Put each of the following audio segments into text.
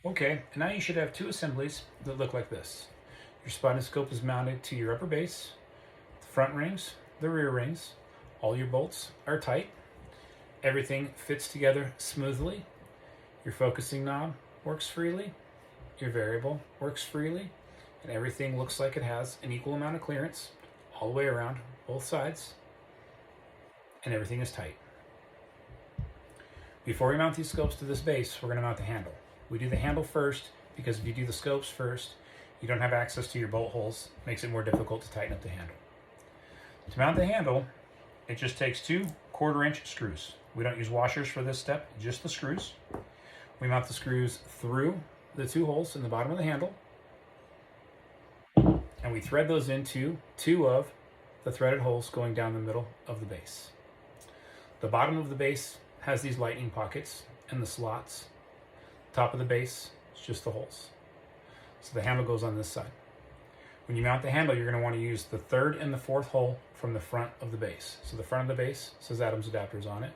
Okay, and now you should have two assemblies that look like this. Your spotting scope is mounted to your upper base, the front rings, the rear rings. All your bolts are tight. Everything fits together smoothly. Your focusing knob works freely. Your variable works freely. And everything looks like it has an equal amount of clearance all the way around both sides. And everything is tight. Before we mount these scopes to this base, we're going to mount the handle. We do the handle first because if you do the scopes first, you don't have access to your bolt holes. It makes it more difficult to tighten up the handle. To mount the handle, it just takes 2 1/4-inch screws. We don't use washers for this step, just the screws. We mount the screws through the 2 holes in the bottom of the handle, and we thread those into 2 of the threaded holes going down the middle of the base. The bottom of the base has these lightning pockets and the slots. Top of the base is just the holes. So the handle goes on this side. When you mount the handle, you're going to want to use the 3rd and the 4th hole from the front of the base. So the front of the base says Adams adapters on it.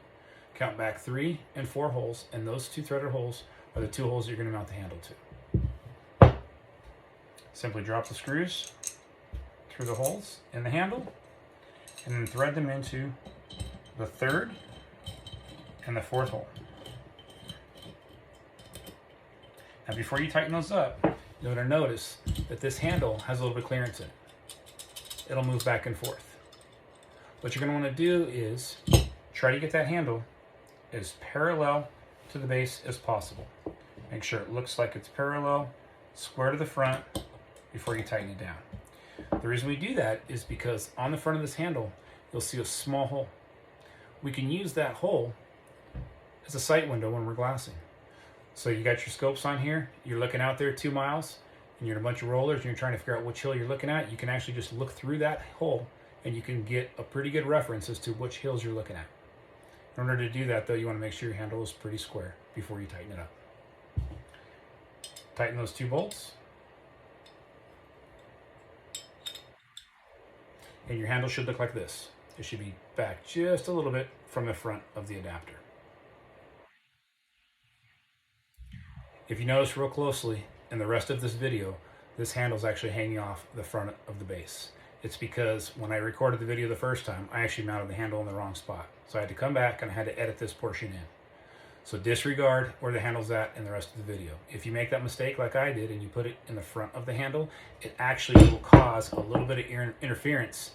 Count back 3 and 4 holes, and those 2 threaded holes are the 2 holes you're going to mount the handle to. Simply drop the screws through the holes in the handle, and then thread them into the 3rd and the 4th hole. Now before you tighten those up, you're going to notice that this handle has a little bit of clearance in it. It'll move back and forth. What you're going to want to do is try to get that handle as parallel to the base as possible. Make sure it looks like it's parallel, square to the front before you tighten it down. The reason we do that is because on the front of this handle, you'll see a small hole. We can use that hole as a sight window when we're glassing. So you got your scopes on here, you're looking out there 2 miles, and you're in a bunch of rollers, and you're trying to figure out which hill you're looking at. You can actually just look through that hole, and you can get a pretty good reference as to which hills you're looking at. In order to do that, though, you want to make sure your handle is pretty square before you tighten it up. Tighten those 2 bolts. And your handle should look like this. It should be back just a little bit from the front of the adapter. If you notice real closely in the rest of this video, this handle is actually hanging off the front of the base. It's because when I recorded the video the first time, I actually mounted the handle in the wrong spot. So I had to come back and I had to edit this portion in. So disregard where the handle's at in the rest of the video. If you make that mistake like I did and you put it in the front of the handle, it actually will cause a little bit of interference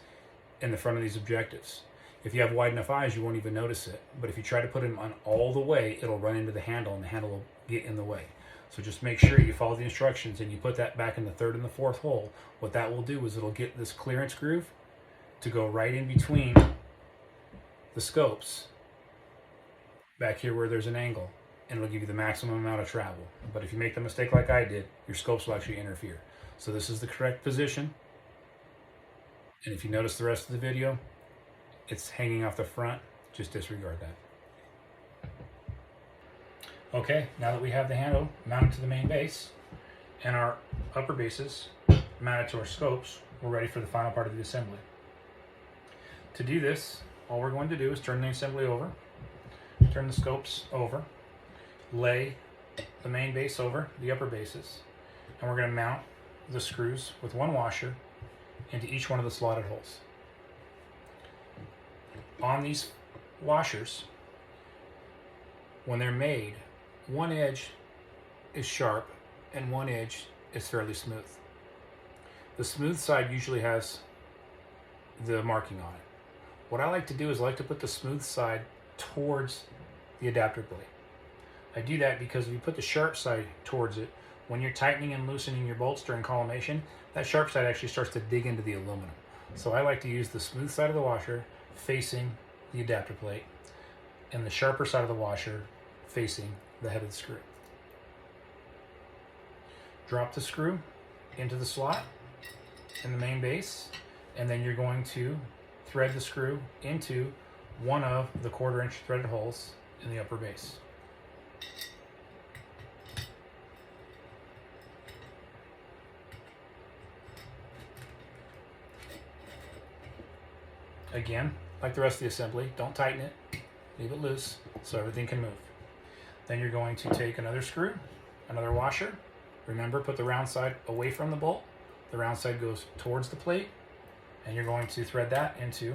in the front of these objectives. If you have wide enough eyes, you won't even notice it. But if you try to put them on all the way, it'll run into the handle and the handle will get in the way. So just make sure you follow the instructions and you put that back in the 3rd and the 4th hole. What that will do is it'll get this clearance groove to go right in between the scopes back here where there's an angle, and it'll give you the maximum amount of travel. But if you make the mistake like I did, your scopes will actually interfere. So this is the correct position. And if you notice the rest of the video, it's hanging off the front. Just disregard that. Okay, now that we have the handle mounted to the main base and our upper bases mounted to our scopes, we're ready for the final part of the assembly. To do this, all we're going to do is turn the assembly over, turn the scopes over, lay the main base over the upper bases, and we're going to mount the screws with 1 washer into each one of the slotted holes. On these washers, when they're made, one edge is sharp and one edge is fairly smooth. The smooth side usually has the marking on it. What I like to do is I like to put the smooth side towards the adapter blade. I do that because if you put the sharp side towards it, when you're tightening and loosening your bolts during collimation, that sharp side actually starts to dig into the aluminum. So I like to use the smooth side of the washer facing the adapter plate and the sharper side of the washer facing the head of the screw. Drop the screw into the slot in the main base, and then you're going to thread the screw into one of the 1/4-inch threaded holes in the upper base. Again, like the rest of the assembly, don't tighten it, leave it loose so everything can move. Then you're going to take another screw another washer. Remember, put the round side away from the bolt. The round side goes towards the plate, and you're going to thread that into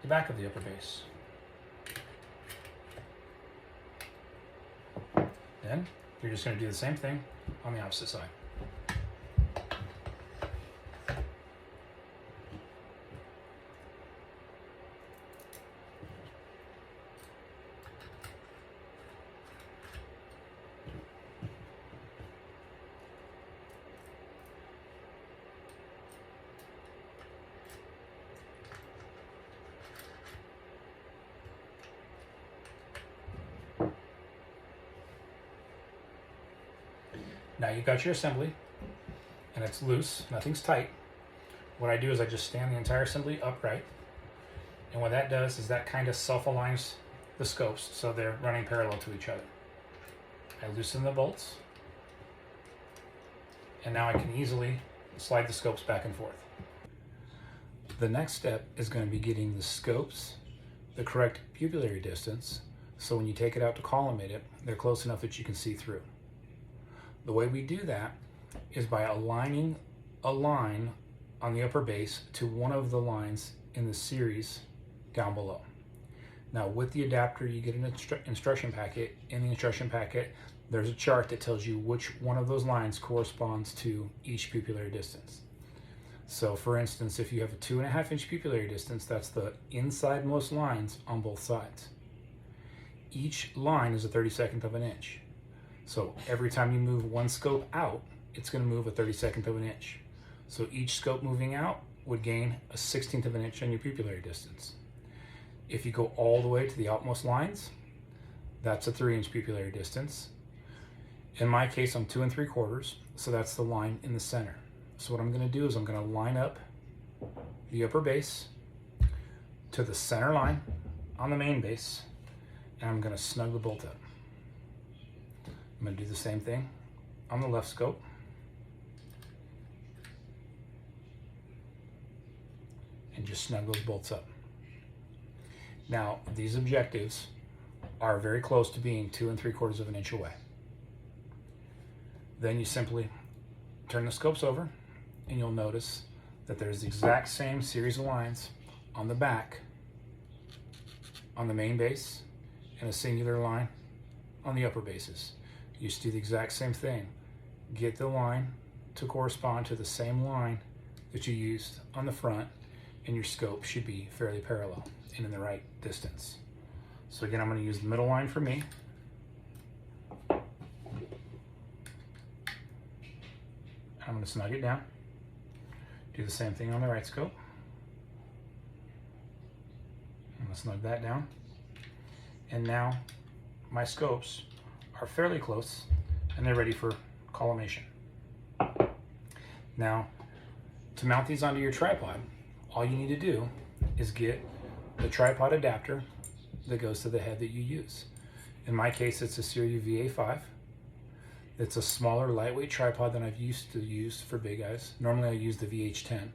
the back of the upper base. Then you're just going to do the same thing on the opposite side. Now you've got your assembly, and it's loose, nothing's tight. What I do is I just stand the entire assembly upright, and what that does is that kind of self-aligns the scopes so they're running parallel to each other. I loosen the bolts, and now I can easily slide the scopes back and forth. The next step is going to be getting the scopes the correct pupillary distance, so when you take it out to collimate it, they're close enough that you can see through. The way we do that is by aligning a line on the upper base to one of the lines in the series down below. Now with the adapter, you get an instruction packet. In the instruction packet, there's a chart that tells you which one of those lines corresponds to each pupillary distance. So for instance, if you have a 2.5 inch pupillary distance, that's the inside-most lines on both sides. Each line is a 32nd of an inch. So every time you move one scope out, it's going to move a 32nd of an inch. So each scope moving out would gain a 16th of an inch on your pupillary distance. If you go all the way to the outmost lines, that's a 3 inch pupillary distance. In my case, I'm 2 3/4, so that's the line in the center. So what I'm going to do is I'm going to line up the upper base to the center line on the main base, and I'm going to snug the bolt up. I'm going to do the same thing on the left scope. And just snug those bolts up. Now, these objectives are very close to being 2 3/4 of an inch away. Then you simply turn the scopes over, and you'll notice that there's the exact same series of lines on the back, on the main base, and a singular line on the upper bases. You just do the exact same thing. Get the line to correspond to the same line that you used on the front, and your scope should be fairly parallel and in the right distance. So again, I'm going to use the middle line for me. I'm going to snug it down. Do the same thing on the right scope. I'm going to snug that down. And now my scopes are fairly close, and they're ready for collimation. Now, to mount these onto your tripod, all you need to do is get the tripod adapter that goes to the head that you use. In my case, it's a Series VA5. It's a smaller, lightweight tripod than I've used to use for Big Eyes. Normally I use the VH10,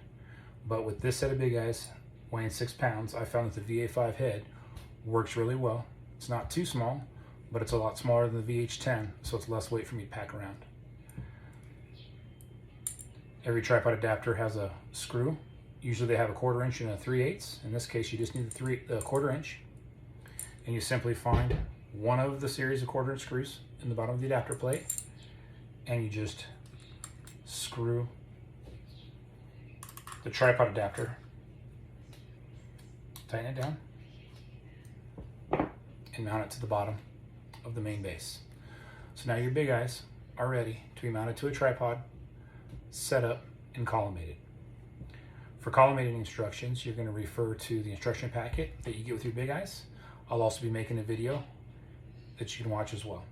but with this set of Big Eyes weighing 6 pounds, I found that the VA5 head works really well. It's not too small, but it's a lot smaller than the VH10, so it's less weight for me to pack around. Every tripod adapter has a screw. Usually they have a 1/4 inch and a 3/8. In this case, you just need the 1/4 inch. And you simply find one of the series of 1/4 inch screws in the bottom of the adapter plate, and you just screw the tripod adapter, tighten it down, and mount it to the bottom of the main base. So now your Big Eyes are ready to be mounted to a tripod, set up, and collimated. For collimating instructions, you're going to refer to the instruction packet that you get with your Big Eyes. I'll also be making a video that you can watch as well.